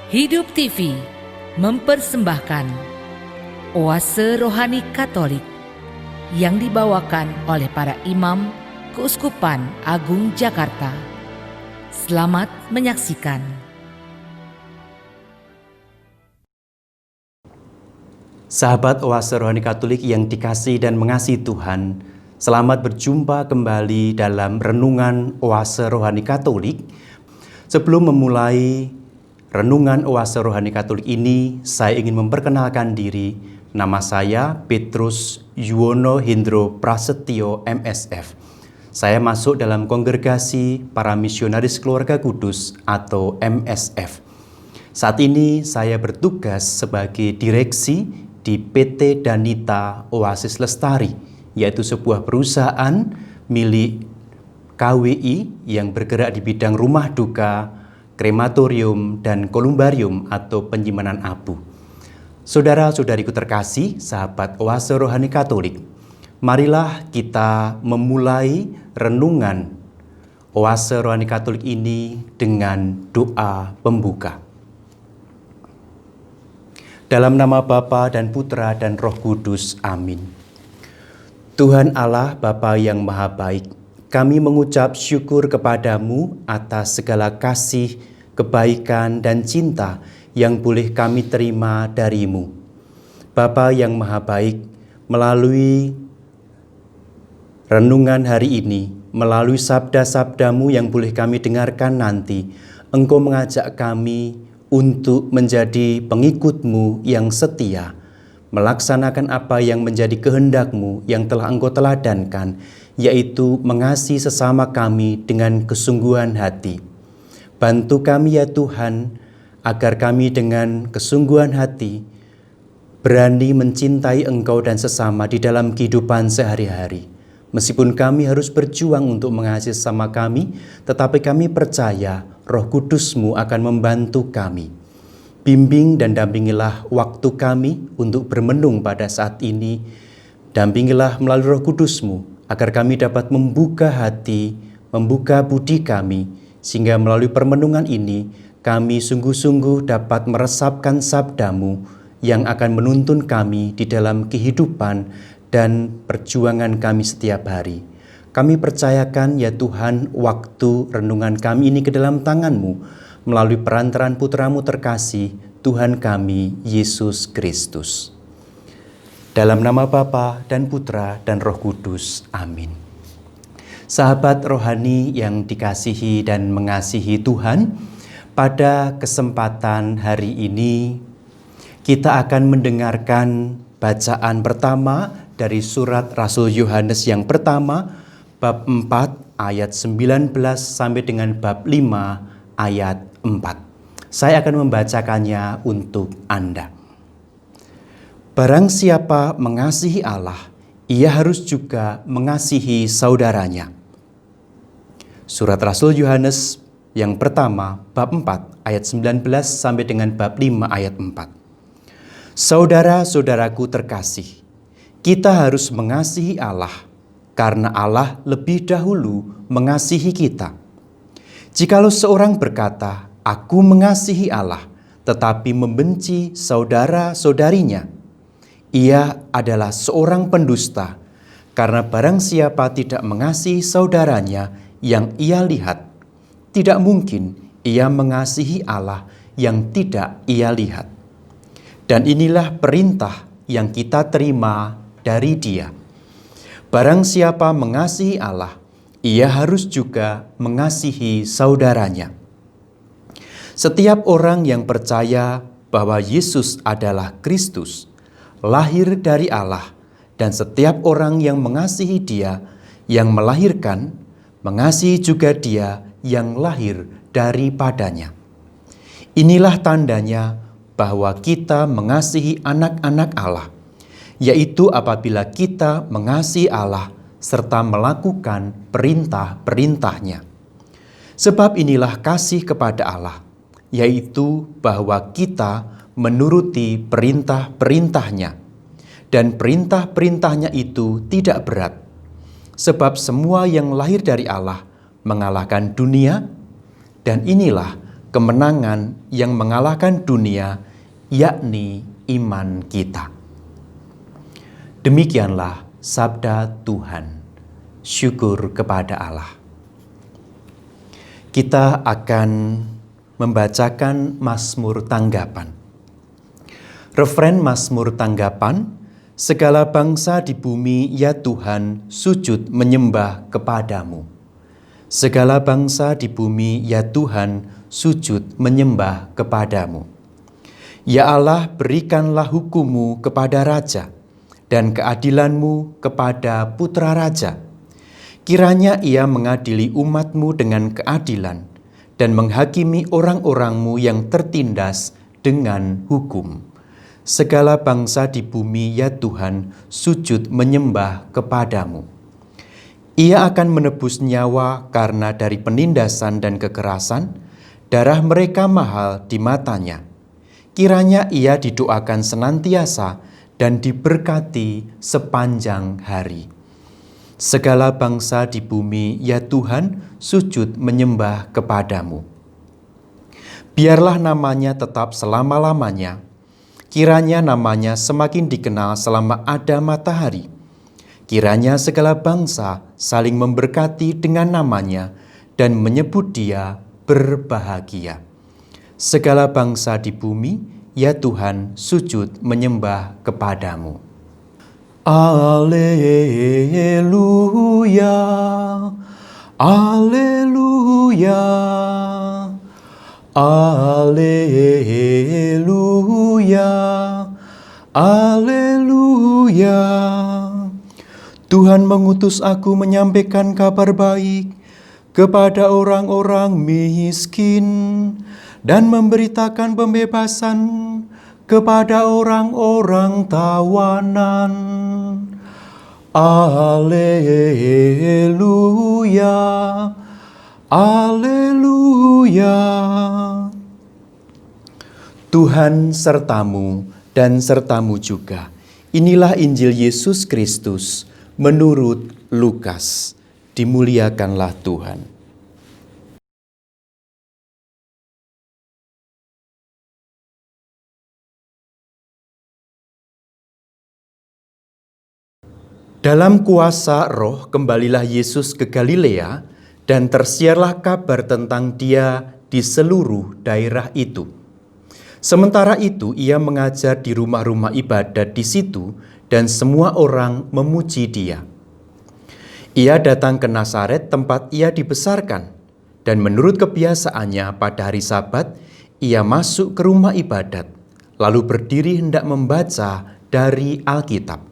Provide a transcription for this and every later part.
Hidup TV mempersembahkan Oase Rohani Katolik yang dibawakan oleh para imam Keuskupan Agung Jakarta. Selamat menyaksikan. Sahabat Oase Rohani Katolik yang dikasihi dan mengasihi Tuhan, selamat berjumpa kembali dalam Renungan Oase Rohani Katolik. Sebelum memulai Renungan Oase Rohani Katolik ini, saya ingin memperkenalkan diri. Nama saya Petrus Yuwono Hendro Prasetyo MSF. Saya masuk dalam Kongregasi Para Misionaris Keluarga Kudus atau MSF. Saat ini saya bertugas sebagai direksi di PT Danita Oasis Lestari, yaitu sebuah perusahaan milik KWI yang bergerak di bidang rumah duka, krematorium, dan kolumbarium atau penyimpanan abu. Saudara-saudariku terkasih, sahabat Oase Rohani Katolik, marilah kita memulai renungan Oase Rohani Katolik ini dengan doa pembuka. Dalam nama Bapa dan Putra dan Roh Kudus, amin. Tuhan Allah Bapa yang Maha Baik, kami mengucap syukur kepadamu atas segala kasih, kebaikan, dan cinta yang boleh kami terima darimu. Bapa yang Maha Baik, melalui renungan hari ini, melalui sabda-sabdamu yang boleh kami dengarkan nanti, Engkau mengajak kami untuk menjadi pengikutmu yang setia, melaksanakan apa yang menjadi kehendak-Mu yang telah Engkau teladankan, yaitu mengasihi sesama kami dengan kesungguhan hati. Bantu kami ya Tuhan, agar kami dengan kesungguhan hati berani mencintai Engkau dan sesama di dalam kehidupan sehari-hari. Meskipun kami harus berjuang untuk mengasihi sesama kami, tetapi kami percaya Roh Kudus-Mu akan membantu kami. Bimbing dan dampingilah waktu kami untuk bermenung pada saat ini. Dampingilah melalui Roh Kudus-Mu agar kami dapat membuka hati, membuka budi kami, sehingga melalui permenungan ini kami sungguh-sungguh dapat meresapkan sabda-Mu yang akan menuntun kami di dalam kehidupan dan perjuangan kami setiap hari. Kami percayakan ya Tuhan waktu renungan kami ini ke dalam tangan-Mu melalui perantaran Putra-Mu terkasih, Tuhan kami Yesus Kristus. Dalam nama Bapa dan Putra dan Roh Kudus, amin. Sahabat rohani yang dikasihi dan mengasihi Tuhan, pada kesempatan hari ini kita akan mendengarkan bacaan pertama dari surat Rasul Yohanes yang pertama, bab 4 ayat 19 sampai dengan bab 5 ayat 4. Saya akan membacakannya untuk Anda. Barang siapa mengasihi Allah, ia harus juga mengasihi saudaranya. Surat Rasul Yohanes yang pertama, bab 4 ayat 19 sampai dengan bab 5 ayat 4. Saudara-saudaraku terkasih, kita harus mengasihi Allah karena Allah lebih dahulu mengasihi kita. Jikalau seorang berkata, "Aku mengasihi Allah," tetapi membenci saudara-saudarinya, ia adalah seorang pendusta, karena barang siapa tidak mengasihi saudaranya yang ia lihat, tidak mungkin ia mengasihi Allah yang tidak ia lihat. Dan inilah perintah yang kita terima dari Dia. Barang siapa mengasihi Allah, ia harus juga mengasihi saudaranya. Setiap orang yang percaya bahwa Yesus adalah Kristus, lahir dari Allah, dan setiap orang yang mengasihi Dia yang melahirkan, mengasihi juga Dia yang lahir daripadanya. Inilah tandanya bahwa kita mengasihi anak-anak Allah, yaitu apabila kita mengasihi Allah serta melakukan perintah-perintahnya. Sebab inilah kasih kepada Allah, yaitu bahwa kita menuruti perintah-perintahnya. Dan perintah-perintahnya itu tidak berat, sebab semua yang lahir dari Allah mengalahkan dunia, dan inilah kemenangan yang mengalahkan dunia, yakni iman kita. Demikianlah sabda Tuhan. Syukur kepada Allah. Kita akan membacakan Mazmur Tanggapan. Refren Mazmur Tanggapan, segala bangsa di bumi, ya Tuhan, sujud menyembah kepadamu. Segala bangsa di bumi, ya Tuhan, sujud menyembah kepadamu. Ya Allah, berikanlah hukum-Mu kepada raja, dan keadilan-Mu kepada putra raja. Kiranya ia mengadili umat-Mu dengan keadilan, dan menghakimi orang-orang-Mu yang tertindas dengan hukum. Segala bangsa di bumi, ya Tuhan, sujud menyembah kepadamu. Ia akan menebus nyawa karena dari penindasan dan kekerasan, darah mereka mahal di matanya. Kiranya ia didoakan senantiasa dan diberkati sepanjang hari. Segala bangsa di bumi, ya Tuhan, sujud menyembah kepadamu. Biarlah namanya tetap selama-lamanya. Kiranya namanya semakin dikenal selama ada matahari. Kiranya segala bangsa saling memberkati dengan namanya dan menyebut dia berbahagia. Segala bangsa di bumi, ya Tuhan, sujud menyembah kepadamu. Alleluia, alleluia, alleluia, alleluia. Tuhan mengutus aku menyampaikan kabar baik kepada orang-orang miskin dan memberitakan pembebasan kepada orang-orang tawanan. Alleluia, alleluia. Tuhan sertamu dan sertamu juga. Inilah Injil Yesus Kristus menurut Lukas. Dimuliakanlah Tuhan. Dalam kuasa Roh kembalilah Yesus ke Galilea, dan tersiarlah kabar tentang Dia di seluruh daerah itu. Sementara itu ia mengajar di rumah-rumah ibadat di situ, dan semua orang memuji Dia. Ia datang ke Nazaret tempat ia dibesarkan, dan menurut kebiasaannya pada hari Sabat ia masuk ke rumah ibadat, lalu berdiri hendak membaca dari Alkitab.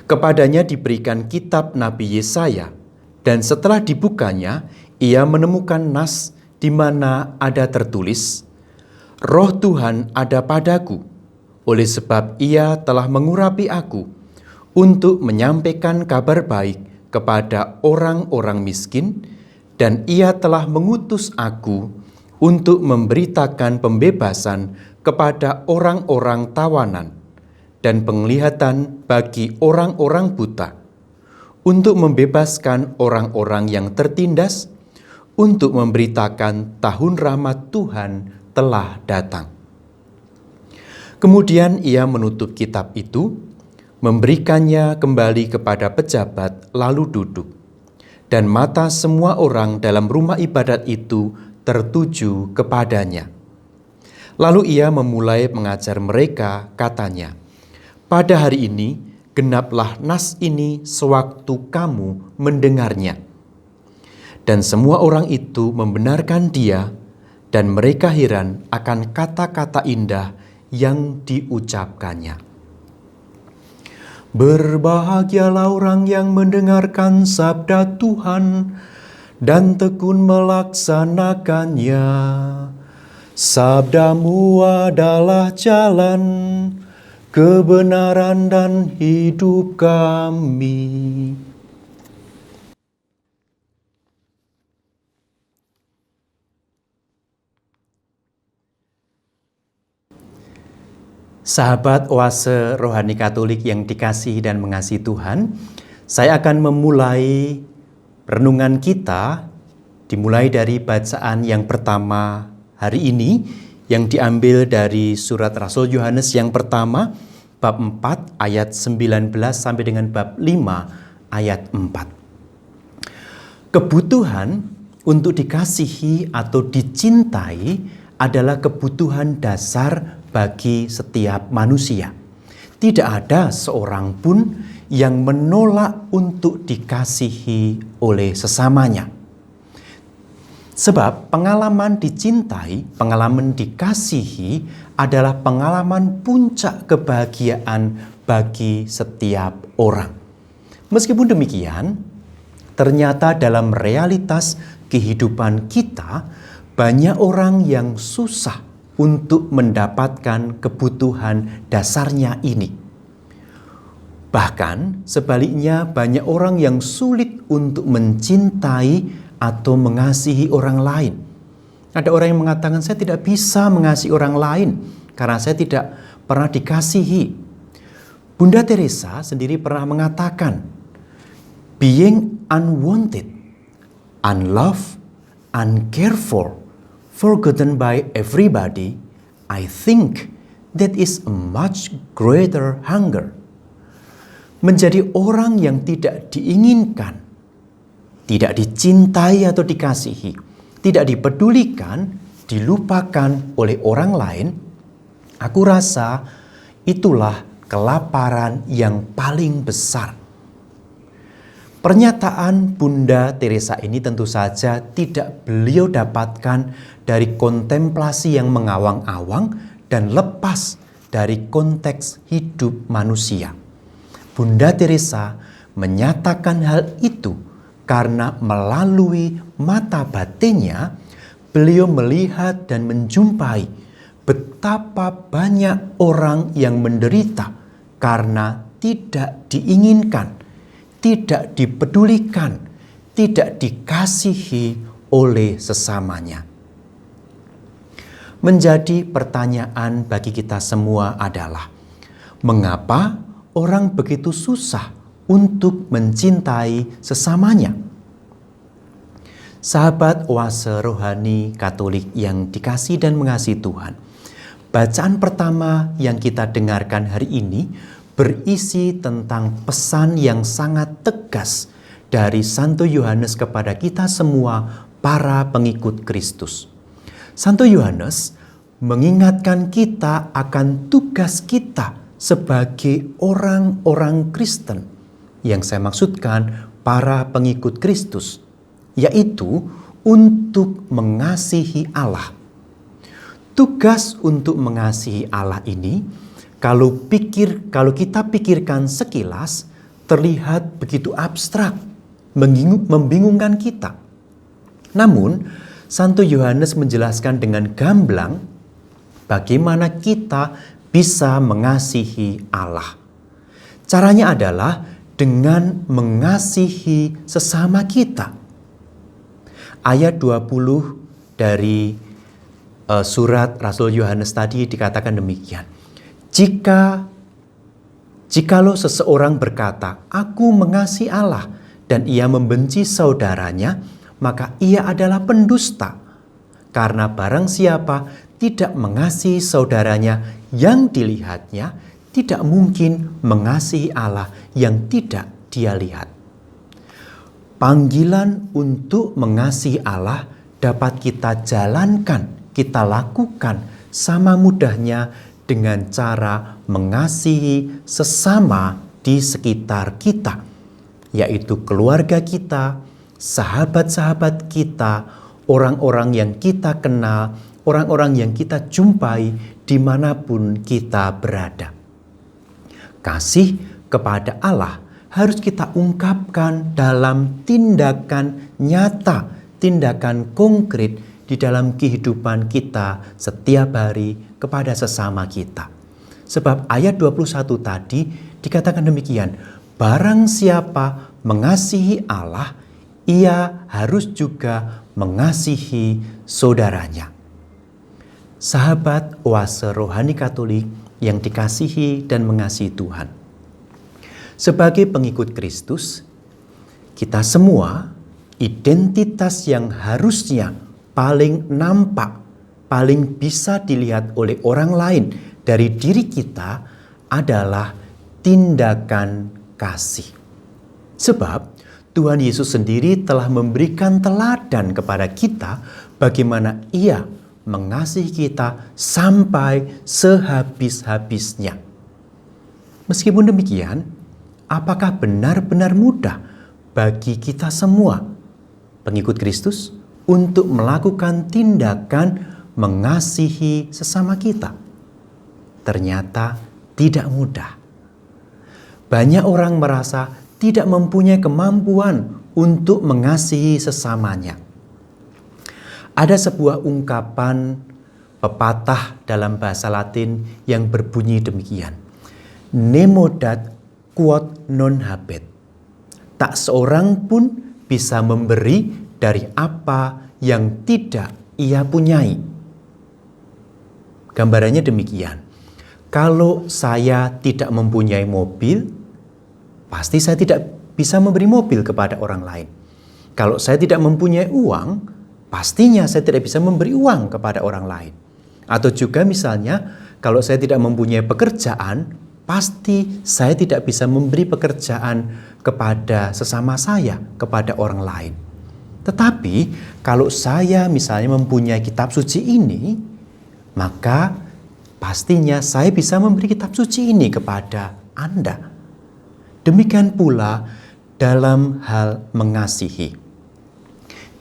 Kepadanya diberikan kitab Nabi Yesaya, dan setelah dibukanya, ia menemukan nas di mana ada tertulis, Roh Tuhan ada padaku, oleh sebab ia telah mengurapi aku untuk menyampaikan kabar baik kepada orang-orang miskin, dan ia telah mengutus aku untuk memberitakan pembebasan kepada orang-orang tawanan, dan penglihatan bagi orang-orang buta, untuk membebaskan orang-orang yang tertindas, untuk memberitakan tahun rahmat Tuhan telah datang. Kemudian ia menutup kitab itu, memberikannya kembali kepada pejabat, lalu duduk. Dan mata semua orang dalam rumah ibadat itu tertuju kepadanya. Lalu ia memulai mengajar mereka, katanya, pada hari ini, genaplah nas ini sewaktu kamu mendengarnya. Dan semua orang itu membenarkan dia, dan mereka heran akan kata-kata indah yang diucapkannya. Berbahagialah orang yang mendengarkan sabda Tuhan dan tekun melaksanakannya. Sabdamu adalah jalan, kebenaran dan hidup kami. Sahabat Oase Rohani Katolik yang dikasihi dan mengasihi Tuhan, saya akan memulai renungan kita dimulai dari bacaan yang pertama hari ini yang diambil dari surat Rasul Yohanes yang pertama, bab 4 ayat 19 sampai dengan bab 5 ayat 4. Kebutuhan untuk dikasihi atau dicintai adalah kebutuhan dasar bagi setiap manusia. Tidak ada seorang pun yang menolak untuk dikasihi oleh sesamanya. Sebab pengalaman dicintai, pengalaman dikasihi adalah pengalaman puncak kebahagiaan bagi setiap orang. Meskipun demikian, ternyata dalam realitas kehidupan kita, banyak orang yang susah untuk mendapatkan kebutuhan dasarnya ini. Bahkan sebaliknya, banyak orang yang sulit untuk mencintai atau mengasihi orang lain. Ada orang yang mengatakan, saya tidak bisa mengasihi orang lain karena saya tidak pernah dikasihi. Bunda Teresa sendiri pernah mengatakan, being unwanted, unloved, uncared for, forgotten by everybody, I think that is a much greater hunger. Menjadi orang yang tidak diinginkan, tidak dicintai atau dikasihi, tidak dipedulikan, dilupakan oleh orang lain, aku rasa itulah kelaparan yang paling besar. Pernyataan Bunda Teresa ini tentu saja tidak beliau dapatkan dari kontemplasi yang mengawang-awang dan lepas dari konteks hidup manusia. Bunda Teresa menyatakan hal itu karena melalui mata batinnya beliau melihat dan menjumpai betapa banyak orang yang menderita karena tidak diinginkan, tidak dipedulikan, tidak dikasihi oleh sesamanya. Menjadi pertanyaan bagi kita semua adalah, mengapa orang begitu susah untuk mencintai sesamanya? Sahabat oase rohani Katolik yang dikasihi dan mengasihi Tuhan, bacaan pertama yang kita dengarkan hari ini berisi tentang pesan yang sangat tegas dari Santo Yohanes kepada kita semua para pengikut Kristus. Santo Yohanes mengingatkan kita akan tugas kita sebagai orang-orang Kristen, yang saya maksudkan para pengikut Kristus, yaitu untuk mengasihi Allah. Tugas untuk mengasihi Allah ini, kalau kita pikirkan sekilas, terlihat begitu abstrak, membingungkan kita. Namun, Santo Yohanes menjelaskan dengan gamblang bagaimana kita bisa mengasihi Allah. Caranya adalah dengan mengasihi sesama kita. Ayat 20 dari surat Rasul Yohanes tadi dikatakan demikian. Jikalau seseorang berkata, aku mengasihi Allah, dan ia membenci saudaranya, maka ia adalah pendusta. Karena barang siapa tidak mengasihi saudaranya yang dilihatnya, tidak mungkin mengasihi Allah yang tidak dia lihat. Panggilan untuk mengasihi Allah dapat kita jalankan, kita lakukan sama mudahnya dengan cara mengasihi sesama di sekitar kita, yaitu keluarga kita, sahabat-sahabat kita, orang-orang yang kita kenal, orang-orang yang kita jumpai dimanapun kita berada. Kasih kepada Allah harus kita ungkapkan dalam tindakan nyata, tindakan konkret di dalam kehidupan kita setiap hari kepada sesama kita. Sebab ayat 21 tadi dikatakan demikian, barang siapa mengasihi Allah, ia harus juga mengasihi saudaranya. Sahabat oase rohani Katolik yang dikasihi dan mengasihi Tuhan. Sebagai pengikut Kristus, kita semua identitas yang harusnya paling nampak, paling bisa dilihat oleh orang lain dari diri kita adalah tindakan kasih. Sebab Tuhan Yesus sendiri telah memberikan teladan kepada kita bagaimana Ia mengasihi kita sampai sehabis-habisnya. Meskipun demikian, apakah benar-benar mudah bagi kita semua, pengikut Kristus, untuk melakukan tindakan mengasihi sesama kita? Ternyata tidak mudah. Banyak orang merasa tidak mempunyai kemampuan untuk mengasihi sesamanya. Ada sebuah ungkapan pepatah dalam bahasa Latin yang berbunyi demikian. Nemo dat quod non habet. Tak seorang pun bisa memberi dari apa yang tidak ia punyai. Gambarannya demikian. Kalau saya tidak mempunyai mobil, pasti saya tidak bisa memberi mobil kepada orang lain. Kalau saya tidak mempunyai uang, pastinya saya tidak bisa memberi uang kepada orang lain. Atau juga misalnya, kalau saya tidak mempunyai pekerjaan, pasti saya tidak bisa memberi pekerjaan kepada sesama saya, kepada orang lain. Tetapi kalau saya misalnya mempunyai kitab suci ini, maka pastinya saya bisa memberi kitab suci ini kepada Anda. Demikian pula dalam hal mengasihi.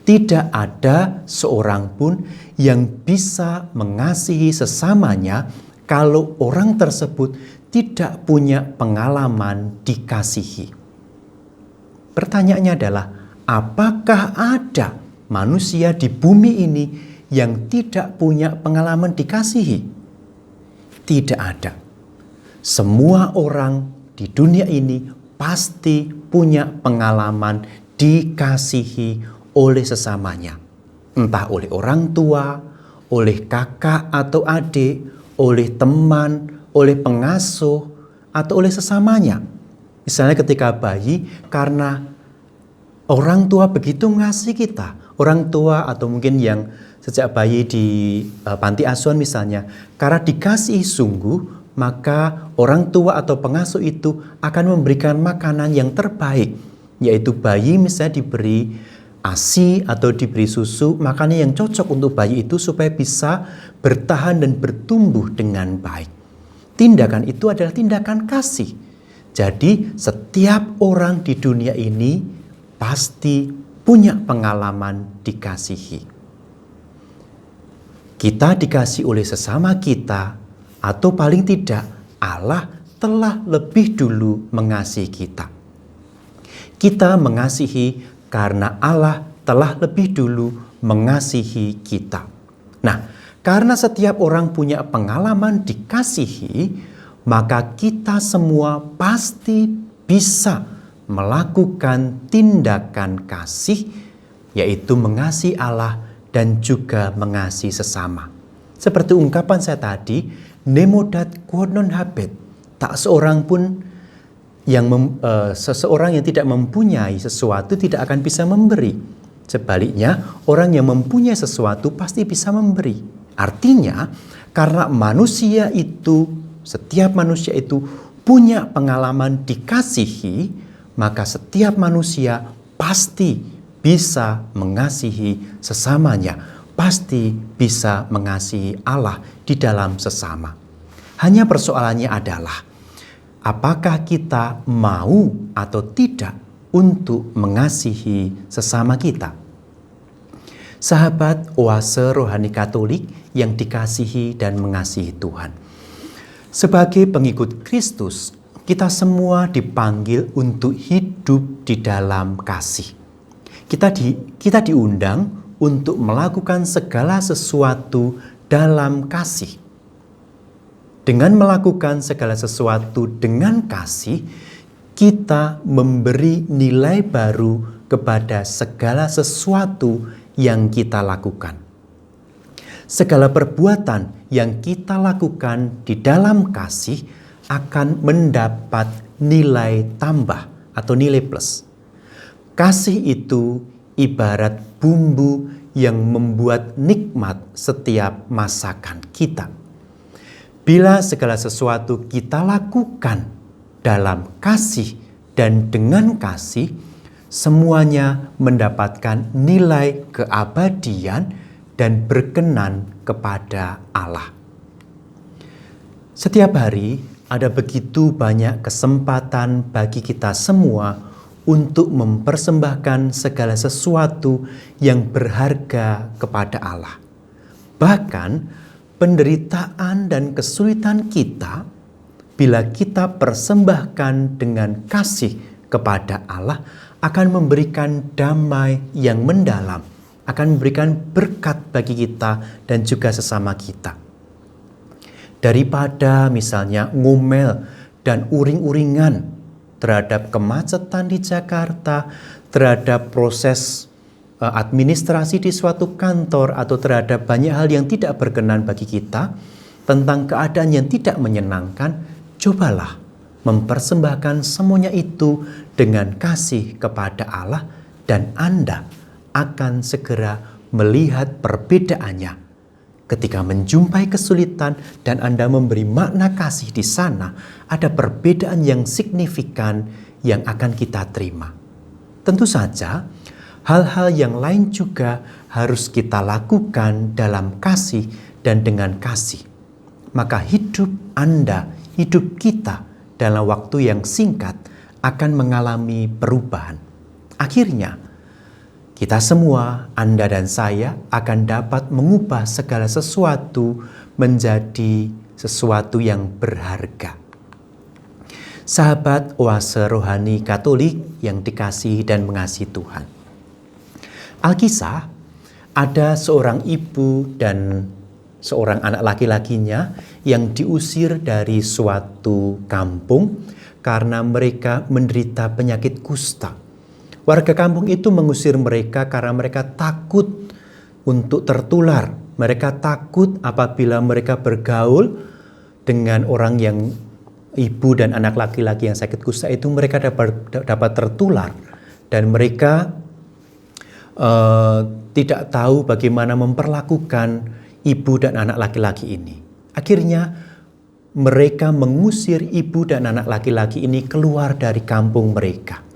Tidak ada seorang pun yang bisa mengasihi sesamanya kalau orang tersebut tidak punya pengalaman dikasihi. Pertanyaannya adalah, apakah ada manusia di bumi ini yang tidak punya pengalaman dikasihi? Tidak ada. Semua orang di dunia ini pasti punya pengalaman dikasihi oleh sesamanya. Entah oleh orang tua, oleh kakak atau adik, oleh teman, oleh pengasuh, atau oleh sesamanya. Misalnya ketika bayi, karena orang tua begitu mengasihi kita. Orang tua atau mungkin yang sejak bayi di panti asuhan misalnya, karena dikasihi sungguh, maka orang tua atau pengasuh itu akan memberikan makanan yang terbaik. Yaitu bayi misalnya diberi ASI atau diberi susu, makanan yang cocok untuk bayi itu supaya bisa bertahan dan bertumbuh dengan baik. Tindakan itu adalah tindakan kasih. Jadi setiap orang di dunia ini pasti punya pengalaman dikasihi. Kita dikasihi oleh sesama kita, atau paling tidak Allah telah lebih dulu mengasihi kita. Kita mengasihi karena Allah telah lebih dulu mengasihi kita. Nah, karena setiap orang punya pengalaman dikasihi, maka kita semua pasti bisa melakukan tindakan kasih, yaitu mengasihi Allah dan juga mengasihi sesama. Seperti ungkapan saya tadi, nemo dat quod non habet. Tak seorang pun seseorang yang tidak mempunyai sesuatu tidak akan bisa memberi. Sebaliknya, orang yang mempunyai sesuatu pasti bisa memberi. Artinya, karena setiap manusia itu punya pengalaman dikasihi, maka setiap manusia pasti bisa mengasihi sesamanya, pasti bisa mengasihi Allah di dalam sesama. Hanya persoalannya adalah, apakah kita mau atau tidak untuk mengasihi sesama kita? Sahabat oase rohani Katolik yang dikasihi dan mengasihi Tuhan. Sebagai pengikut Kristus, kita semua dipanggil untuk hidup di dalam kasih. Kita diundang untuk melakukan segala sesuatu dalam kasih. Dengan melakukan segala sesuatu dengan kasih, kita memberi nilai baru kepada segala sesuatu yang kita lakukan. Segala perbuatan yang kita lakukan di dalam kasih akan mendapat nilai tambah atau nilai plus. Kasih itu ibarat bumbu yang membuat nikmat setiap masakan kita. Bila segala sesuatu kita lakukan dalam kasih dan dengan kasih, semuanya mendapatkan nilai keabadian dan berkenan kepada Allah. Setiap hari ada begitu banyak kesempatan bagi kita semua untuk mempersembahkan segala sesuatu yang berharga kepada Allah. Bahkan penderitaan dan kesulitan kita, bila kita persembahkan dengan kasih kepada Allah, akan memberikan damai yang mendalam, akan memberikan berkat bagi kita dan juga sesama kita. Daripada misalnya ngomel dan uring-uringan terhadap kemacetan di Jakarta, terhadap proses administrasi di suatu kantor, atau terhadap banyak hal yang tidak berkenan bagi kita, tentang keadaan yang tidak menyenangkan, cobalah mempersembahkan semuanya itu dengan kasih kepada Allah, dan Anda akan segera melihat perbedaannya. Ketika menjumpai kesulitan dan Anda memberi makna kasih di sana, ada perbedaan yang signifikan yang akan kita terima. Tentu saja, hal-hal yang lain juga harus kita lakukan dalam kasih dan dengan kasih. Maka hidup Anda, hidup kita dalam waktu yang singkat akan mengalami perubahan. Akhirnya, kita semua, Anda dan saya, akan dapat mengubah segala sesuatu menjadi sesuatu yang berharga. Sahabat Oase Rohani Katolik yang dikasihi dan mengasihi Tuhan. Alkisah, ada seorang ibu dan seorang anak laki-lakinya yang diusir dari suatu kampung karena mereka menderita penyakit kusta. Warga kampung itu mengusir mereka karena mereka takut untuk tertular. Mereka takut apabila mereka bergaul dengan orang yang ibu dan anak laki-laki yang sakit kusta itu, mereka dapat tertular. Dan mereka tidak tahu bagaimana memperlakukan ibu dan anak laki-laki ini. Akhirnya mereka mengusir ibu dan anak laki-laki ini keluar dari kampung mereka.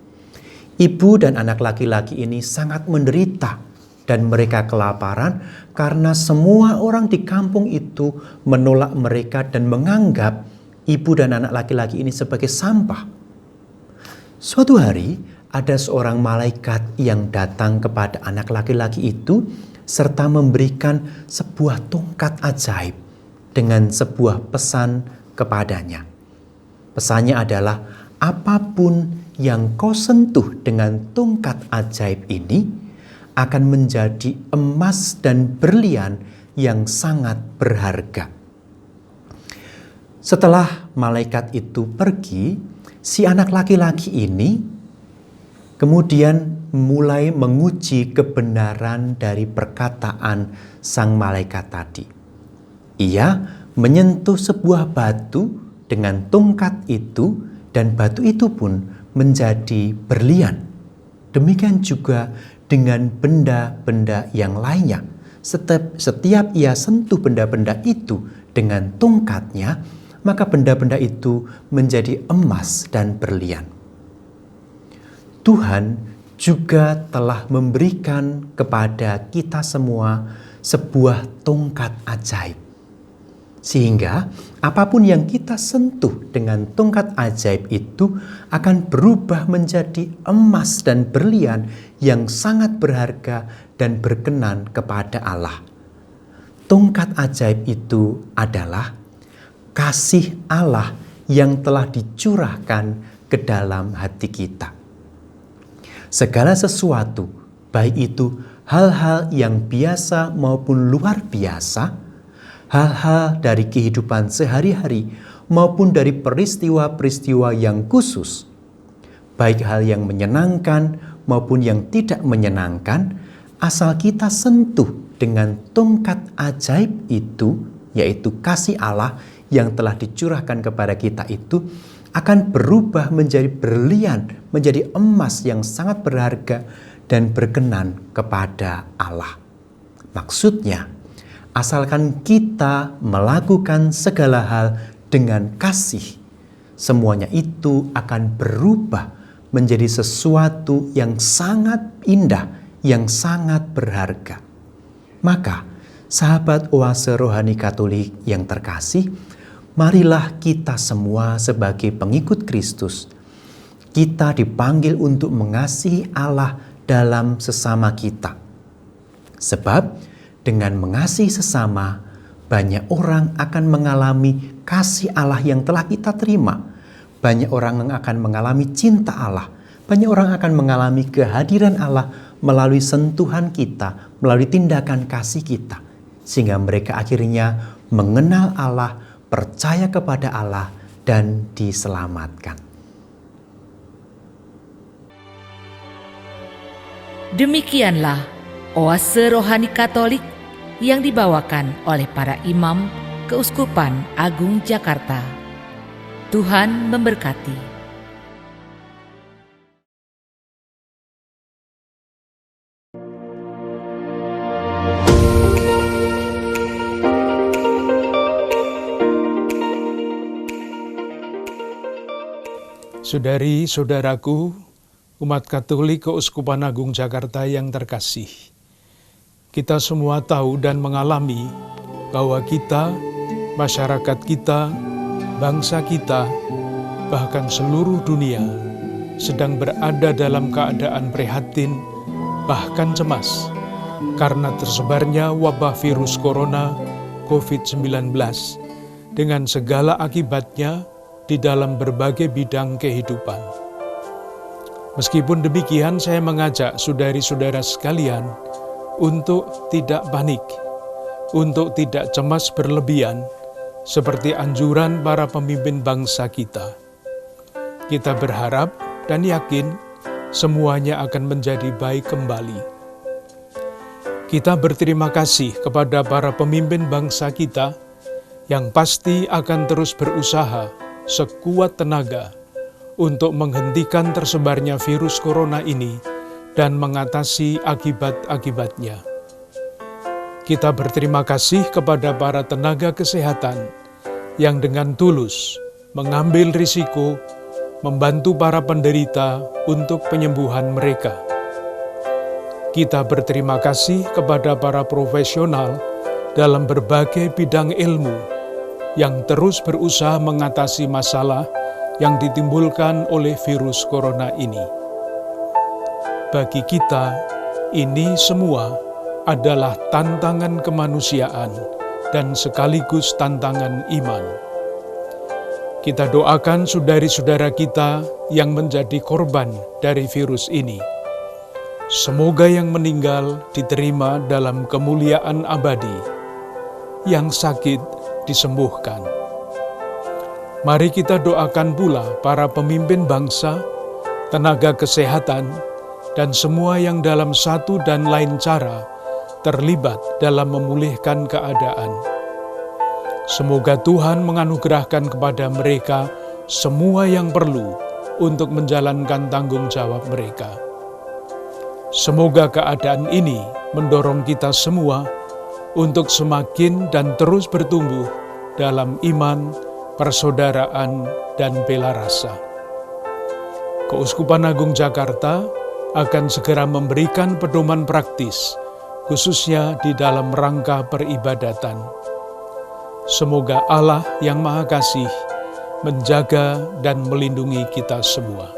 Ibu dan anak laki-laki ini sangat menderita dan mereka kelaparan karena semua orang di kampung itu menolak mereka dan menganggap ibu dan anak laki-laki ini sebagai sampah. Suatu hari ada seorang malaikat yang datang kepada anak laki-laki itu serta memberikan sebuah tongkat ajaib dengan sebuah pesan kepadanya. Pesannya adalah, apapun yang kau sentuh dengan tongkat ajaib ini akan menjadi emas dan berlian yang sangat berharga. Setelah malaikat itu pergi, si anak laki-laki ini kemudian mulai menguji kebenaran dari perkataan sang malaikat tadi. Ia menyentuh sebuah batu dengan tongkat itu, dan batu itu pun menjadi berlian. Demikian juga dengan benda-benda yang lainnya. Setiap ia sentuh benda-benda itu dengan tongkatnya, maka benda-benda itu menjadi emas dan berlian. Tuhan juga telah memberikan kepada kita semua sebuah tongkat ajaib. Sehingga apapun yang kita sentuh dengan tongkat ajaib itu akan berubah menjadi emas dan berlian yang sangat berharga dan berkenan kepada Allah. Tongkat ajaib itu adalah kasih Allah yang telah dicurahkan ke dalam hati kita. Segala sesuatu, baik itu hal-hal yang biasa maupun luar biasa, hal-hal dari kehidupan sehari-hari maupun dari peristiwa-peristiwa yang khusus, baik hal yang menyenangkan maupun yang tidak menyenangkan, asal kita sentuh dengan tongkat ajaib itu, yaitu kasih Allah yang telah dicurahkan kepada kita itu, akan berubah menjadi berlian, menjadi emas yang sangat berharga dan berkenan kepada Allah. Maksudnya, asalkan kita melakukan segala hal dengan kasih, semuanya itu akan berubah menjadi sesuatu yang sangat indah, yang sangat berharga. Maka, sahabat Oase Rohani Katolik yang terkasih, marilah kita semua sebagai pengikut Kristus, kita dipanggil untuk mengasihi Allah dalam sesama kita. Sebab dengan mengasihi sesama, banyak orang akan mengalami kasih Allah yang telah kita terima. Banyak orang yang akan mengalami cinta Allah. Banyak orang akan mengalami kehadiran Allah melalui sentuhan kita, melalui tindakan kasih kita. Sehingga mereka akhirnya mengenal Allah, percaya kepada Allah, dan diselamatkan. Demikianlah Oase Rohani Katolik yang dibawakan oleh para imam Keuskupan Agung Jakarta. Tuhan memberkati. Saudari-saudaraku, umat Katolik Keuskupan Agung Jakarta yang terkasih, kita semua tahu dan mengalami bahwa kita, masyarakat kita, bangsa kita, bahkan seluruh dunia sedang berada dalam keadaan prihatin, bahkan cemas, karena tersebarnya wabah virus corona COVID-19 dengan segala akibatnya di dalam berbagai bidang kehidupan. Meskipun demikian, saya mengajak saudari-saudara sekalian untuk tidak panik, untuk tidak cemas berlebihan, seperti anjuran para pemimpin bangsa kita. Kita berharap dan yakin semuanya akan menjadi baik kembali. Kita berterima kasih kepada para pemimpin bangsa kita yang pasti akan terus berusaha sekuat tenaga untuk menghentikan tersebarnya virus corona ini dan mengatasi akibat-akibatnya. Kita berterima kasih kepada para tenaga kesehatan yang dengan tulus mengambil risiko membantu para penderita untuk penyembuhan mereka. Kita berterima kasih kepada para profesional dalam berbagai bidang ilmu yang terus berusaha mengatasi masalah yang ditimbulkan oleh virus corona ini. Bagi kita, ini semua adalah tantangan kemanusiaan dan sekaligus tantangan iman. Kita doakan saudari-saudara kita yang menjadi korban dari virus ini. Semoga yang meninggal diterima dalam kemuliaan abadi, yang sakit disembuhkan. Mari kita doakan pula para pemimpin bangsa, tenaga kesehatan, dan semua yang dalam satu dan lain cara terlibat dalam memulihkan keadaan. Semoga Tuhan menganugerahkan kepada mereka semua yang perlu untuk menjalankan tanggung jawab mereka. Semoga keadaan ini mendorong kita semua untuk semakin dan terus bertumbuh dalam iman, persaudaraan, dan bela rasa. Keuskupan Agung Jakarta akan segera memberikan pedoman praktis, khususnya di dalam rangka peribadatan. Semoga Allah yang Maha Kasih menjaga dan melindungi kita semua.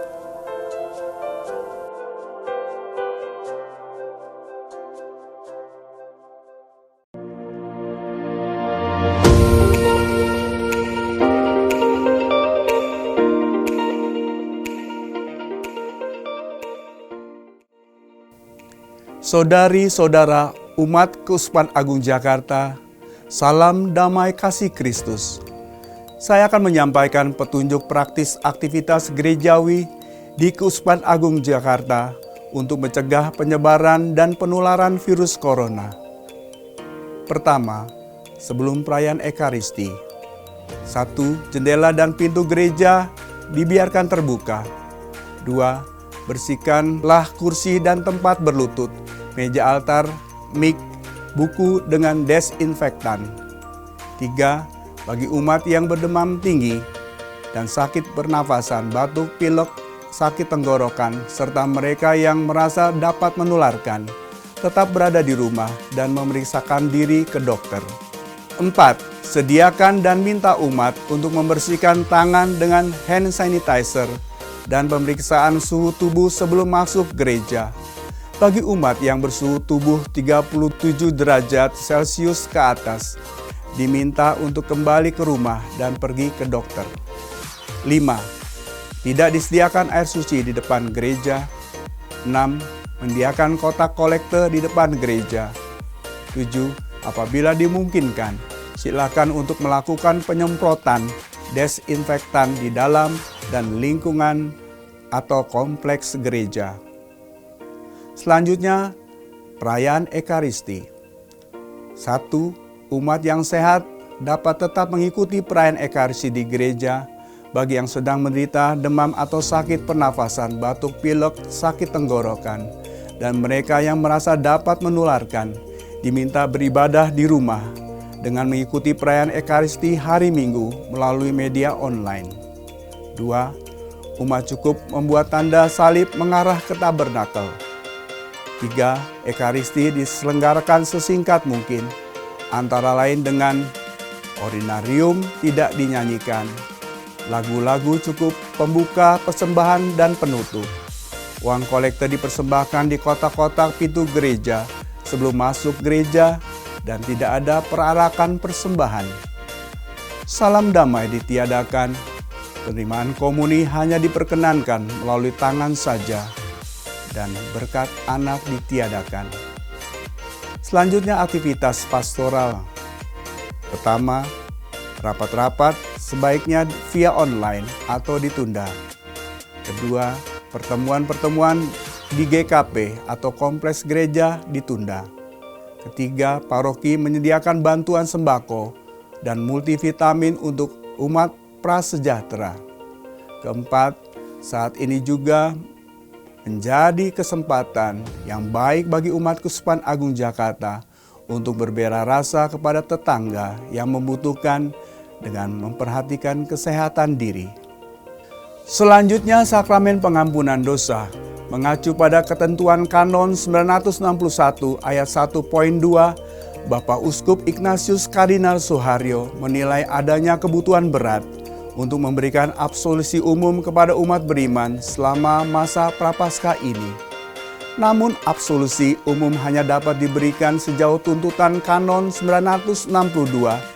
Saudari-saudara umat Keuskupan Agung Jakarta, salam damai kasih Kristus. Saya akan menyampaikan petunjuk praktis aktivitas gerejawi di Keuskupan Agung Jakarta untuk mencegah penyebaran dan penularan virus corona. Pertama, sebelum perayaan Ekaristi. 1. Jendela dan pintu gereja dibiarkan terbuka. 2. Bersihkanlah kursi dan tempat berlutut, meja altar, mik, buku dengan desinfektan. 3. Bagi umat yang berdemam tinggi dan sakit pernafasan, batuk, pilek, sakit tenggorokan, serta mereka yang merasa dapat menularkan, tetap berada di rumah dan memeriksakan diri ke dokter. 4. Sediakan dan minta umat untuk membersihkan tangan dengan hand sanitizer dan pemeriksaan suhu tubuh sebelum masuk gereja. Bagi umat yang bersuhu tubuh 37 derajat Celcius ke atas, diminta untuk kembali ke rumah dan pergi ke dokter. 5. Tidak disediakan air suci di depan gereja. 6. Mendiakan kotak kolekte di depan gereja. 7. Apabila dimungkinkan, silakan untuk melakukan penyemprotan desinfektan di dalam dan lingkungan atau kompleks gereja. Selanjutnya, perayaan Ekaristi. 1. Umat yang sehat dapat tetap mengikuti perayaan Ekaristi di gereja. Bagi yang sedang menderita demam atau sakit pernafasan, batuk pilek, sakit tenggorokan, dan mereka yang merasa dapat menularkan, diminta beribadah di rumah dengan mengikuti perayaan Ekaristi hari Minggu melalui media online. 2. Umat cukup membuat tanda salib mengarah ke tabernakel. 3. Ekaristi diselenggarakan sesingkat mungkin, antara lain dengan Orinarium tidak dinyanyikan, lagu-lagu cukup pembuka, persembahan, dan penutup. Uang kolekte dipersembahkan di kotak-kotak pintu gereja sebelum masuk gereja dan tidak ada perarakan persembahan. Salam damai ditiadakan, penerimaan komuni hanya diperkenankan melalui tangan saja, dan berkat anak ditiadakan. Selanjutnya aktivitas pastoral. Pertama, rapat-rapat sebaiknya via online atau ditunda. Kedua, pertemuan-pertemuan di GKP atau kompleks gereja ditunda. Ketiga, paroki menyediakan bantuan sembako dan multivitamin untuk umat prasejahtera. Keempat, saat ini juga menjadi kesempatan yang baik bagi umat Keuskupan Agung Jakarta untuk berbela rasa kepada tetangga yang membutuhkan dengan memperhatikan kesehatan diri. Selanjutnya, sakramen pengampunan dosa. Mengacu pada ketentuan Kanon 961 ayat 1.2, Bapak Uskup Ignatius Kardinal Suharyo menilai adanya kebutuhan berat untuk memberikan absolusi umum kepada umat beriman selama masa Prapaskah ini. Namun absolusi umum hanya dapat diberikan sejauh tuntutan Kanon 962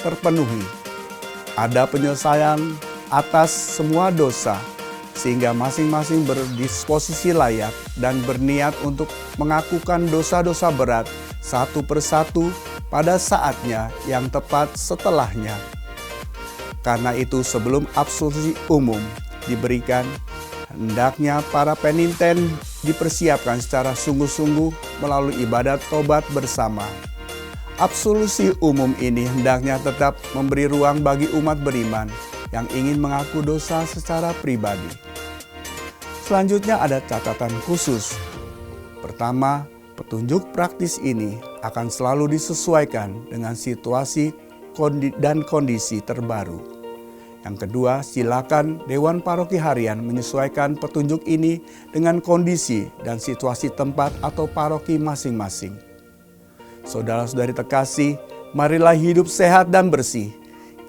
terpenuhi. Ada penyelesaian atas semua dosa, sehingga masing-masing berdisposisi layak dan berniat untuk mengakukan dosa-dosa berat satu persatu pada saatnya yang tepat setelahnya. Karena itu sebelum absolusi umum diberikan, hendaknya para peniten dipersiapkan secara sungguh-sungguh melalui ibadat tobat bersama. Absolusi umum ini hendaknya tetap memberi ruang bagi umat beriman yang ingin mengaku dosa secara pribadi. Selanjutnya ada catatan khusus. Pertama, petunjuk praktis ini akan selalu disesuaikan dengan situasi dan kondisi terbaru. Yang kedua, silakan Dewan Paroki Harian menyesuaikan petunjuk ini dengan kondisi dan situasi tempat atau paroki masing-masing. Saudara-saudari terkasih, marilah hidup sehat dan bersih.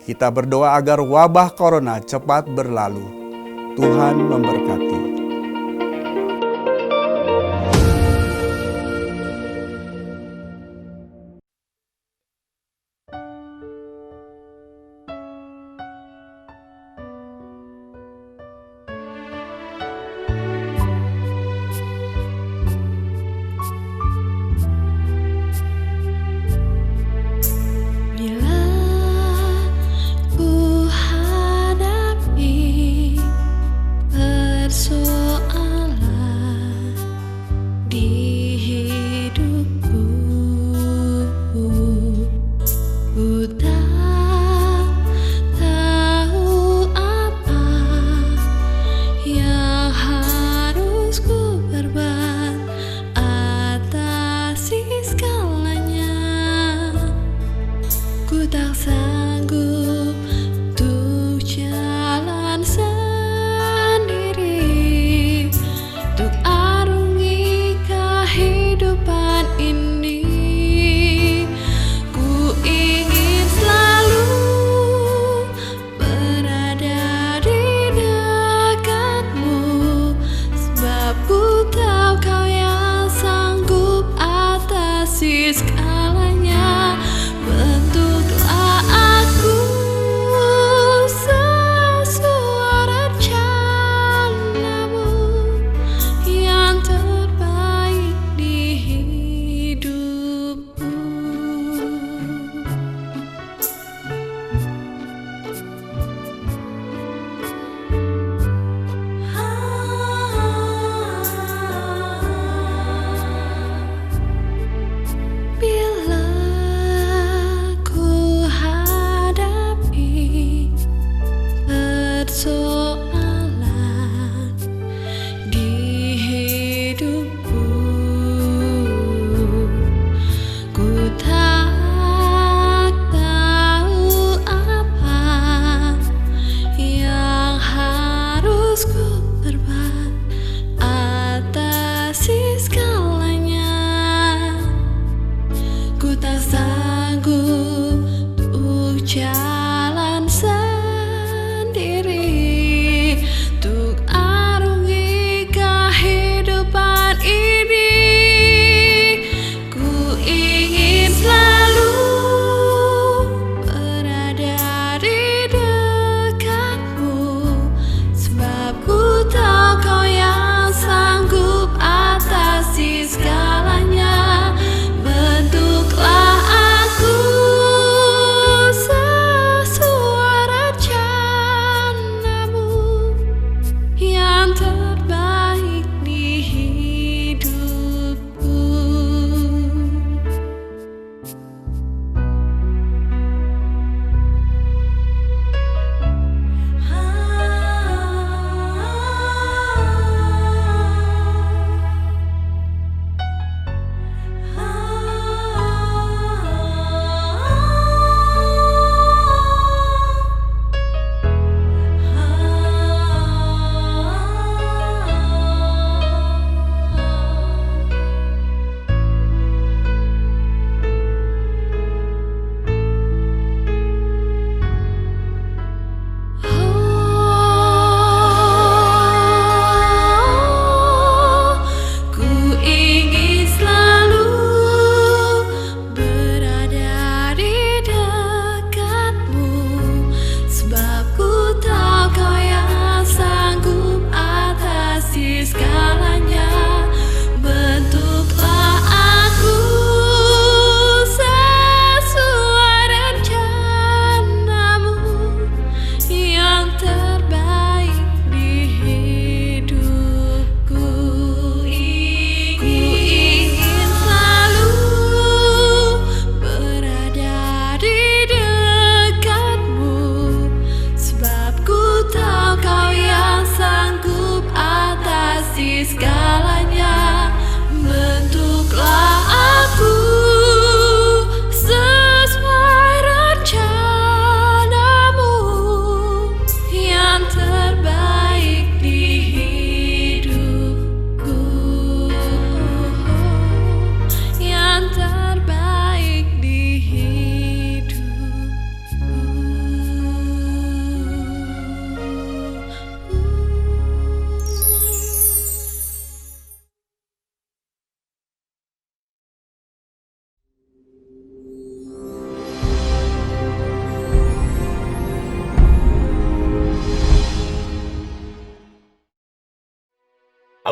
Kita berdoa agar wabah corona cepat berlalu. Tuhan memberkati. So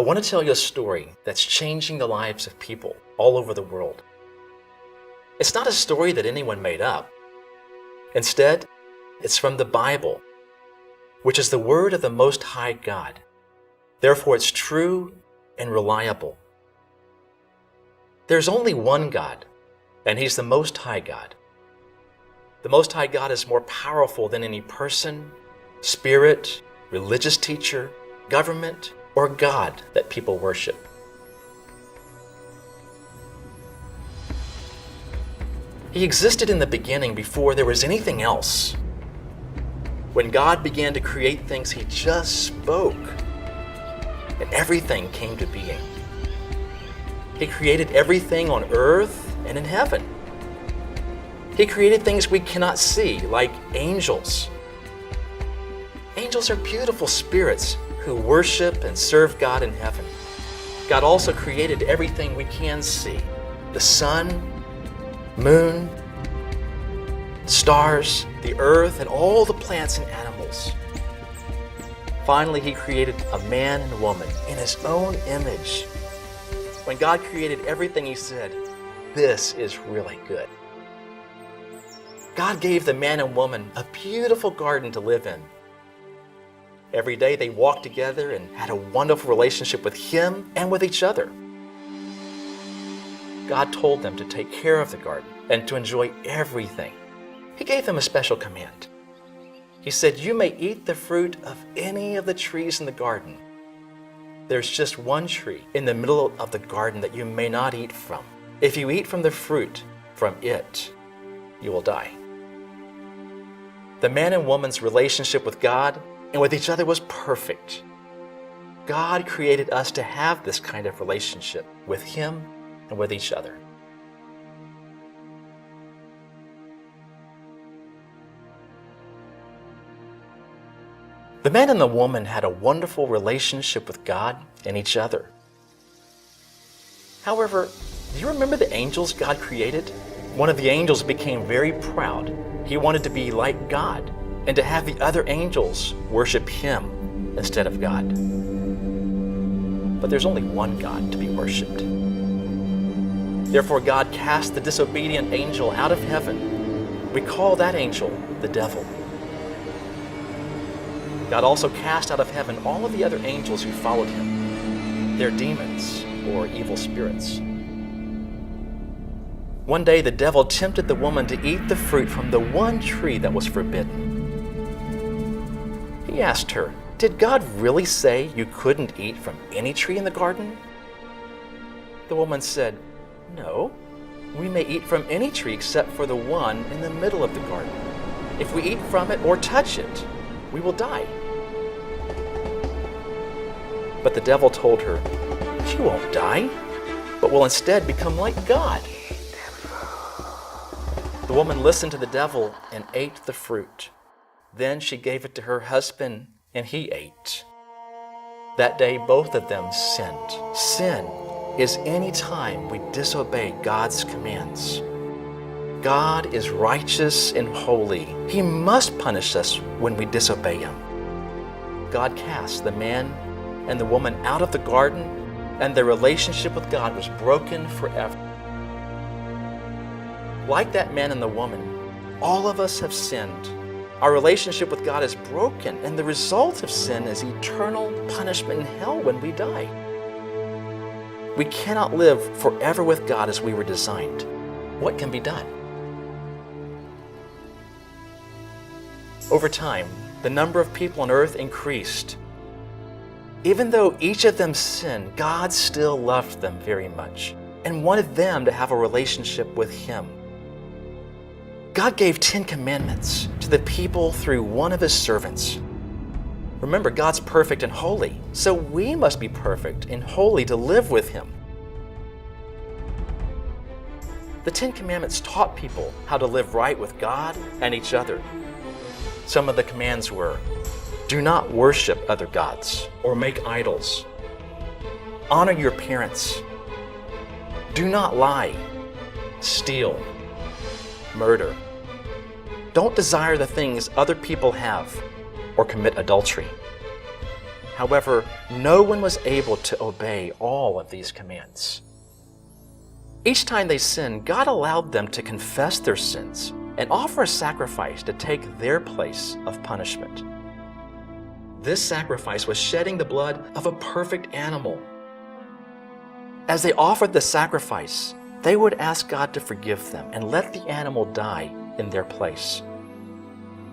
want to tell you a story that's changing the lives of people all over the world. It's not a story that anyone made up. Instead, it's from the Bible, which is the word of the Most High God. Therefore, it's true and reliable. There's only one God, and He's the Most High God. The Most High God is more powerful than any person, spirit, religious teacher, government, or God that people worship. He existed in the beginning before there was anything else. When God began to create things, He just spoke, and everything came to being. He created everything on earth and in heaven. He created things we cannot see, like angels. Angels are beautiful spirits who worship and serve God in heaven. God also created everything we can see: the sun, moon, stars, the earth, and all the plants and animals. Finally, He created a man and a woman in His own image. When God created everything, He said, "This is really good." God gave the man and woman a beautiful garden to live in. Every day they walked together and had a wonderful relationship with Him and with each other. God told them to take care of the garden and to enjoy everything. He gave them a special command. He said, "You may eat the fruit of any of the trees in the garden. There's just one tree in the middle of the garden that you may not eat from. If you eat from the fruit from it, you will die." The man and woman's relationship with God and with each other was perfect. God created us to have this kind of relationship with Him and with each other. The man and the woman had a wonderful relationship with God and each other. However, do you remember the angels God created? One of the angels became very proud. He wanted to be like God and to have the other angels worship him instead of God. But there's only one God to be worshipped. Therefore, God cast the disobedient angel out of heaven. We call that angel the devil. God also cast out of heaven all of the other angels who followed him. They're demons or evil spirits. One day, the devil tempted the woman to eat the fruit from the one tree that was forbidden. He asked her, "Did God really say you couldn't eat from any tree in the garden?" The woman said, "No, we may eat from any tree except for the one in the middle of the garden. If we eat from it or touch it, we will die." But the devil told her, "You won't die, but will instead become like God." The woman listened to the devil and ate the fruit. Then she gave it to her husband, and he ate. That day, both of them sinned. Sin is any time we disobey God's commands. God is righteous and holy. He must punish us when we disobey Him. God cast the man and the woman out of the garden, and their relationship with God was broken forever. Like that man and the woman, all of us have sinned. Our relationship with God is broken, and the result of sin is eternal punishment in hell when we die. We cannot live forever with God as we were designed. What can be done? Over time, the number of people on earth increased. Even though each of them sinned, God still loved them very much and wanted them to have a relationship with Him. God gave 10 commandments to the people through one of His servants. Remember, God's perfect and holy, so we must be perfect and holy to live with Him. The 10 commandments taught people how to live right with God and each other. Some of the commands were, do not worship other gods or make idols. Honor your parents. Do not lie, steal, murder. Don't desire the things other people have or commit adultery. However, no one was able to obey all of these commands. Each time they sinned, God allowed them to confess their sins and offer a sacrifice to take their place of punishment. This sacrifice was shedding the blood of a perfect animal. As they offered the sacrifice, they would ask God to forgive them and let the animal die in their place.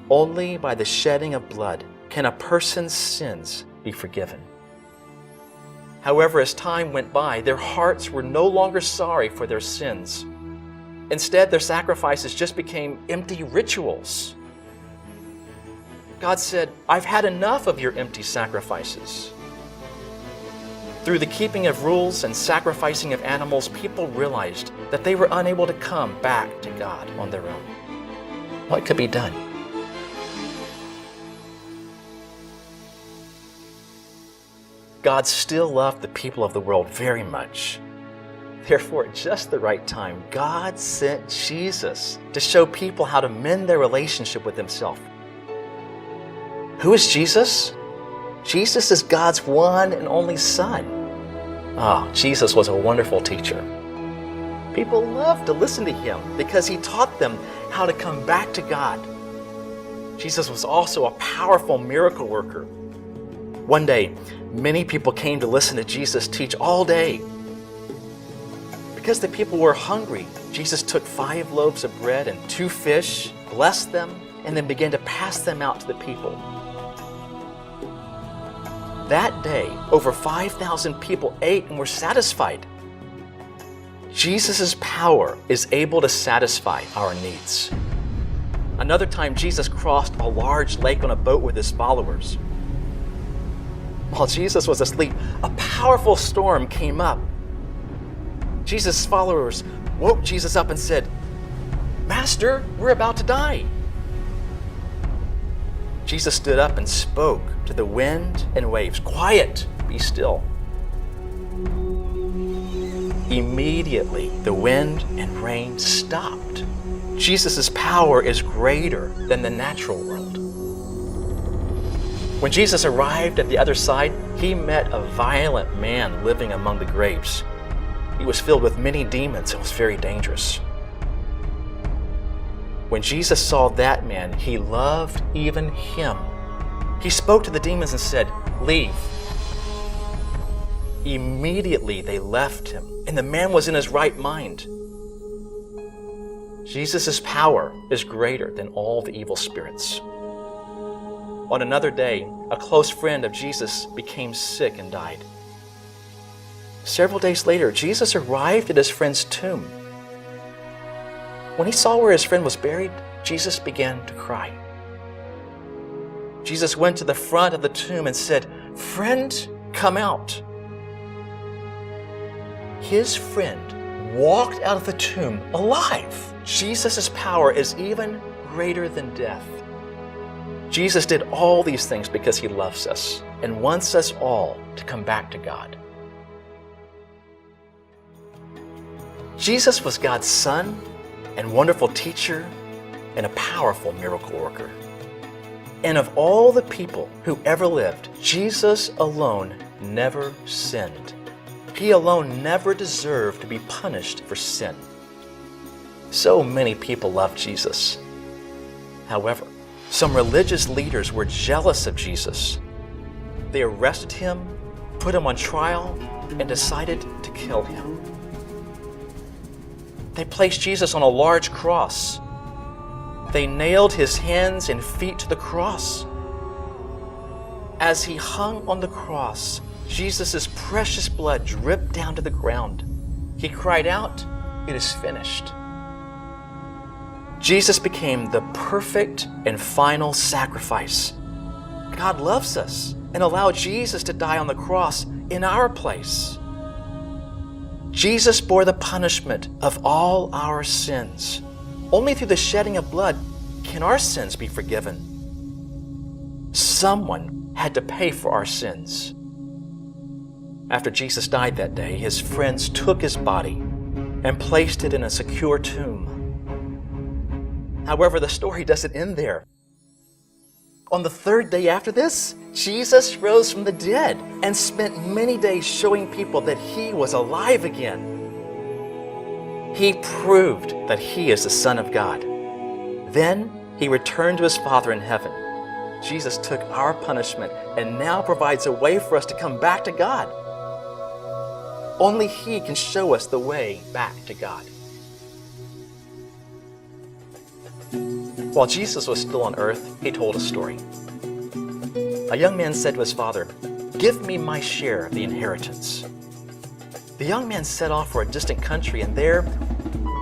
Only by the shedding of blood can a person's sins be forgiven. However, as time went by, their hearts were no longer sorry for their sins. Instead, their sacrifices just became empty rituals. God said, "I've had enough of your empty sacrifices." Through the keeping of rules and sacrificing of animals, people realized that they were unable to come back to God on their own. What could be done? God still loved the people of the world very much. Therefore, at just the right time, God sent Jesus to show people how to mend their relationship with Himself. Who is Jesus? Jesus is God's one and only Son. Jesus was a wonderful teacher. People loved to listen to Him because He taught them how to come back to God. Jesus was also a powerful miracle worker. One day, many people came to listen to Jesus teach all day. Because the people were hungry, Jesus took 5 loaves of bread and 2 fish, blessed them, and then began to pass them out to the people. That day, over 5,000 people ate and were satisfied. Jesus' power is able to satisfy our needs. Another time, Jesus crossed a large lake on a boat with His followers. While Jesus was asleep, a powerful storm came up. Jesus' followers woke Jesus up and said, "Master, we're about to die." Jesus stood up and spoke to the wind and waves, "Quiet, be still." Immediately, the wind and rain stopped. Jesus' power is greater than the natural world. When Jesus arrived at the other side, He met a violent man living among the graves. He was filled with many demons and was very dangerous. When Jesus saw that man, He loved even him. He spoke to the demons and said, "Leave." Immediately they left him, and the man was in his right mind. Jesus' power is greater than all the evil spirits. On another day, a close friend of Jesus became sick and died. Several days later, Jesus arrived at his friend's tomb. When He saw where his friend was buried, Jesus began to cry. Jesus went to the front of the tomb and said, "Friend, come out." His friend walked out of the tomb alive. Jesus' power is even greater than death. Jesus did all these things because He loves us and wants us all to come back to God. Jesus was God's Son and wonderful teacher and a powerful miracle worker. And of all the people who ever lived, Jesus alone never sinned. He alone never deserved to be punished for sin. So many people loved Jesus. However, some religious leaders were jealous of Jesus. They arrested Him, put Him on trial, and decided to kill Him. They placed Jesus on a large cross. They nailed His hands and feet to the cross. As He hung on the cross, Jesus' precious blood dripped down to the ground. He cried out, "It is finished." Jesus became the perfect and final sacrifice. God loves us and allowed Jesus to die on the cross in our place. Jesus bore the punishment of all our sins. Only through the shedding of blood can our sins be forgiven. Someone had to pay for our sins. After Jesus died that day, His friends took His body and placed it in a secure tomb. However, the story doesn't end there. On the third day after this, Jesus rose from the dead and spent many days showing people that he was alive again. He proved that he is the Son of God. Then he returned to his Father in heaven. Jesus took our punishment and now provides a way for us to come back to God. Only he can show us the way back to God. While Jesus was still on earth, he told a story. A young man said to his father, "Give me my share of the inheritance." The young man set off for a distant country and there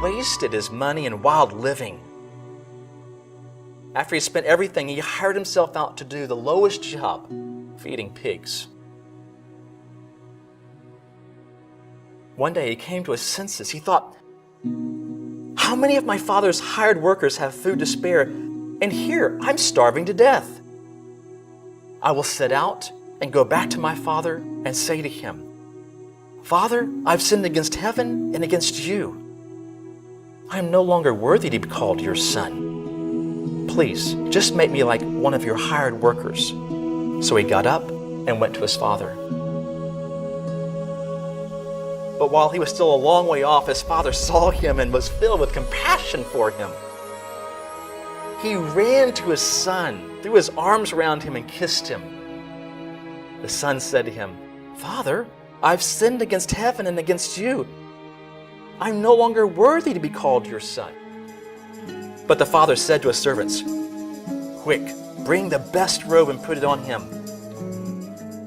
wasted his money in wild living. After he spent everything, he hired himself out to do the lowest job, feeding pigs. One day he came to his senses. He thought, "How many of my father's hired workers have food to spare, and here I'm starving to death? I will set out and go back to my father and say to him, 'Father, I've sinned against heaven and against you. I am no longer worthy to be called your son. Please, just make me like one of your hired workers.' So he got up and went to his father. But while he was still a long way off, his father saw him and was filled with compassion for him. He ran to his son, threw his arms around him, and kissed him. The son said to him, 'Father, I've sinned against heaven and against you. I'm no longer worthy to be called your son.' But the father said to his servants, 'Quick, bring the best robe and put it on him.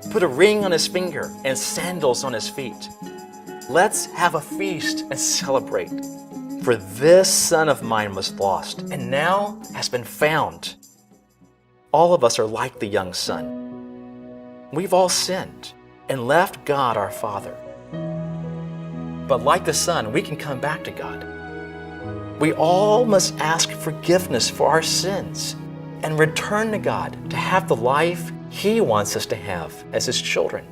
Put a ring on his finger and sandals on his feet. Let's have a feast and celebrate. For this son of mine was lost and now has been found.' All of us are like the young son. We've all sinned and left God our Father. But like the son, we can come back to God. We all must ask forgiveness for our sins and return to God to have the life he wants us to have as his children.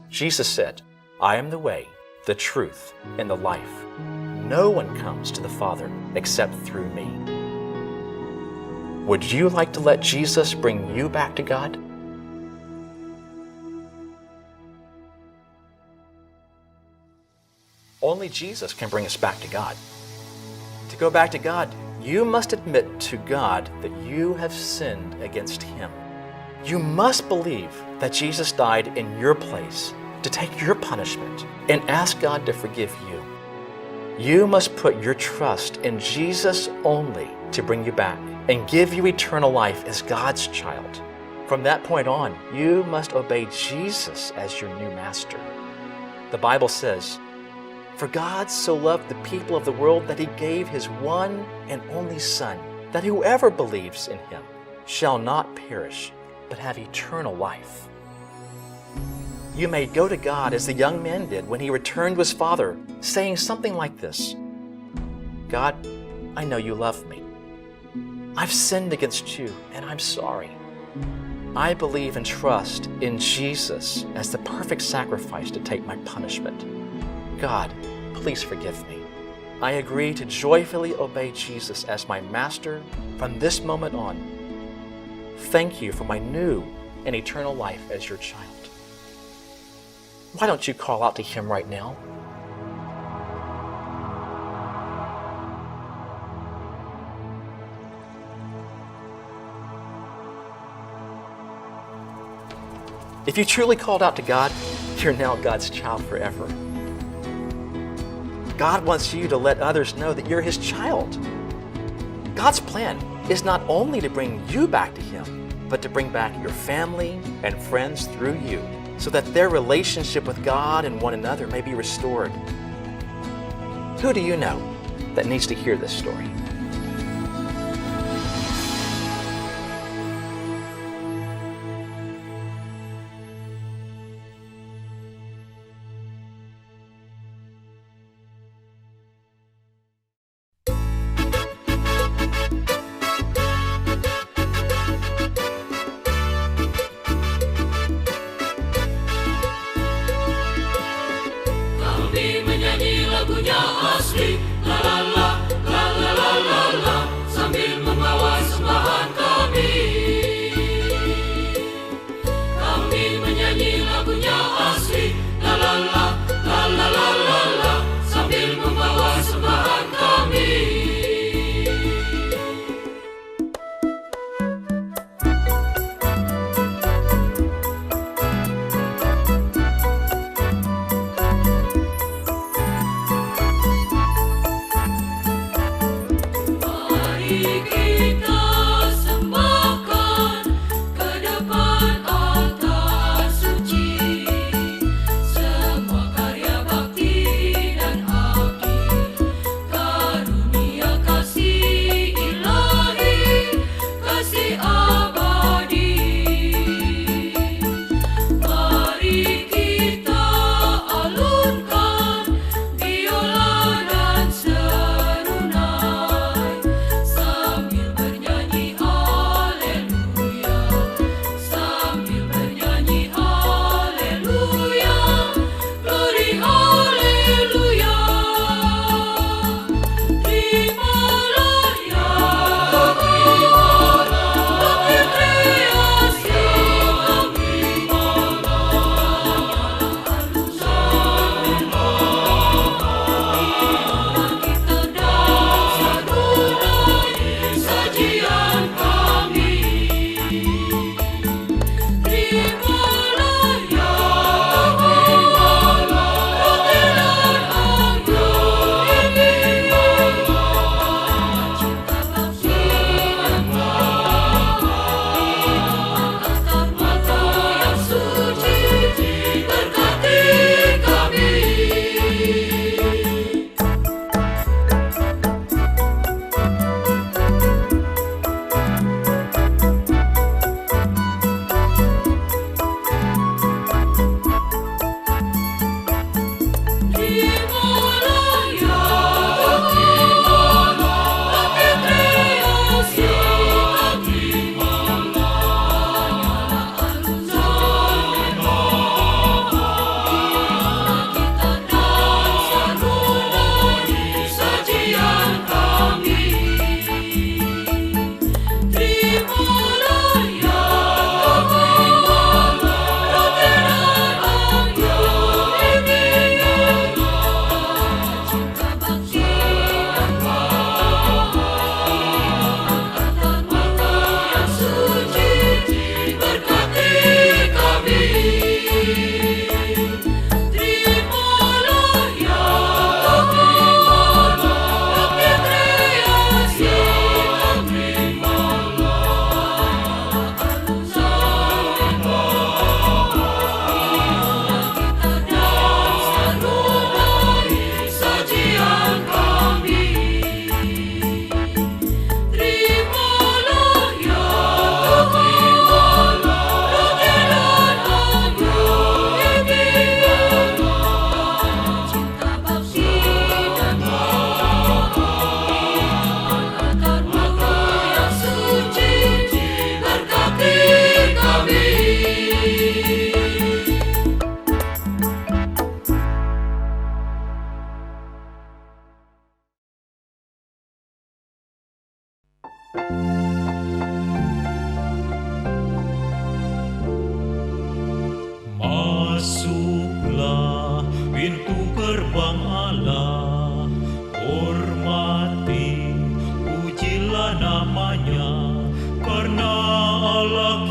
Jesus said, 'I am the way, the truth, and the life. No one comes to the Father except through me.' Would you like to let Jesus bring you back to God? Only Jesus can bring us back to God. To go back to God, you must admit to God that you have sinned against him. You must believe that Jesus died in your place to take your punishment and ask God to forgive you. You must put your trust in Jesus only to bring you back and give you eternal life as God's child. From that point on, you must obey Jesus as your new master. The Bible says, 'For God so loved the people of the world that he gave his one and only Son, that whoever believes in him shall not perish, but have eternal life.' You may go to God as the young man did when he returned to his father, saying something like this, 'God, I know you love me. I've sinned against you, and I'm sorry. I believe and trust in Jesus as the perfect sacrifice to take my punishment. God, please forgive me. I agree to joyfully obey Jesus as my master from this moment on. Thank you for my new and eternal life as your child.' Why don't you call out to him right now? If you truly called out to God, you're now God's child forever. God wants you to let others know that you're his child. God's plan is not only to bring you back to him, but to bring back your family and friends through you, so that their relationship with God and one another may be restored. Who do you know that needs to hear this story? Kami menyanyi lagunya asli, la la la, la la la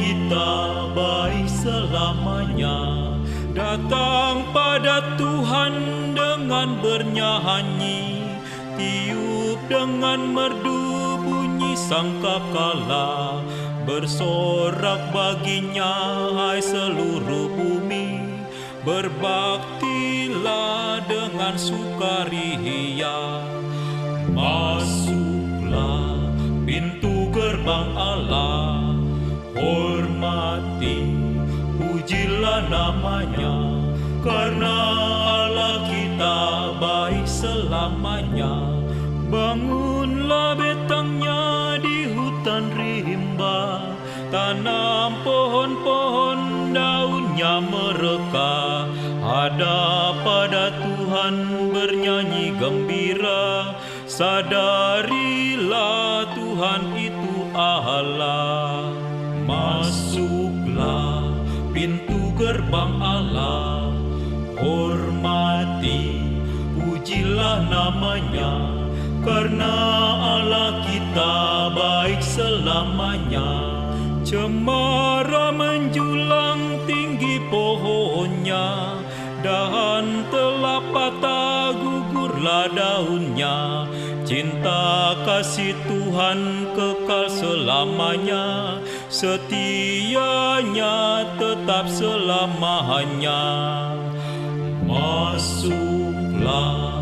kita baik selamanya. Datang pada Tuhan dengan bernyanyi, tiup dengan merdu bunyi sangkakala, bersorak baginya hai seluruh bumi, berbaktilah dengan sukaria. Masuklah pintu gerbang Allah, hormati, pujilah namanya, karena Allah kita baik selamanya. Bangunlah betangnya di hutan rimba, tanam pohon-pohon daunnya mereka. Hadap pada Tuhan bernyanyi gembira, sadarilah Tuhan itu Allah. Masuklah pintu gerbang Allah, hormati, pujilah namanya, karena Allah kita baik selamanya. Cemara menjulang tinggi pohonnya, dahan telah patah gugurlah daunnya. Cinta kasih Tuhan kekal selamanya, setianya tetap selamanya. Masuklah